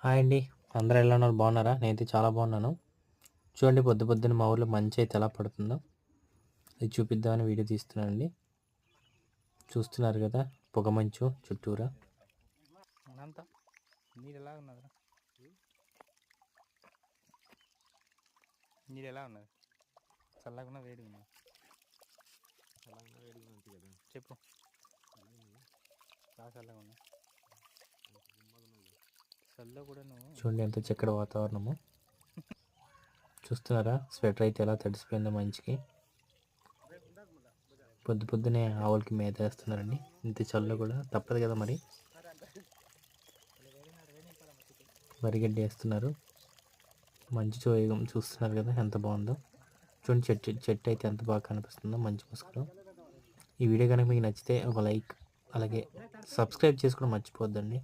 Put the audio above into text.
Hi అండి. అందరూ ఎలా ఉన్నారు? బాగున్నారా? నేనైతే చాలా బాగున్నాను. చూడండి పొద్దున్న మా ఊర్లో మంచు అయితే ఎలా పడుతుందో అది చూపిద్దామని వీడియో తీస్తున్నానండి. చూస్తున్నారు కదా పొగమంచు చుట్టూరా. అంతా నీరు ఎలా ఉన్నది? నీరు ఎలా ఉన్నది? చల్లగా వేడిగా ఉన్నది? చెప్పు. బాగా చల్లగా ఉన్నది. చల్ల కూడా నువ్వు చూడండి ఎంత చక్కటి వాతావరణము. చూస్తున్నారా స్వెటర్ అయితే ఎలా తడిసిపోయిందో మంచికి. పొద్దునే ఆవులకి మేత వేస్తున్నారండి. ఇంత చల్ల కూడా తప్పదు కదా మరి. వరిగడ్డి వేస్తున్నారు. మంచి చూస్తున్నారు కదా ఎంత బాగుందో. చూడండి చెట్టు అయితే ఎంత బాగా కనిపిస్తుందో మంచి ముసుగులో. ఈ వీడియో కనుక మీకు నచ్చితే ఒక లైక్ అలాగే సబ్స్క్రైబ్ చేసుకోవడం మర్చిపోద్దండి.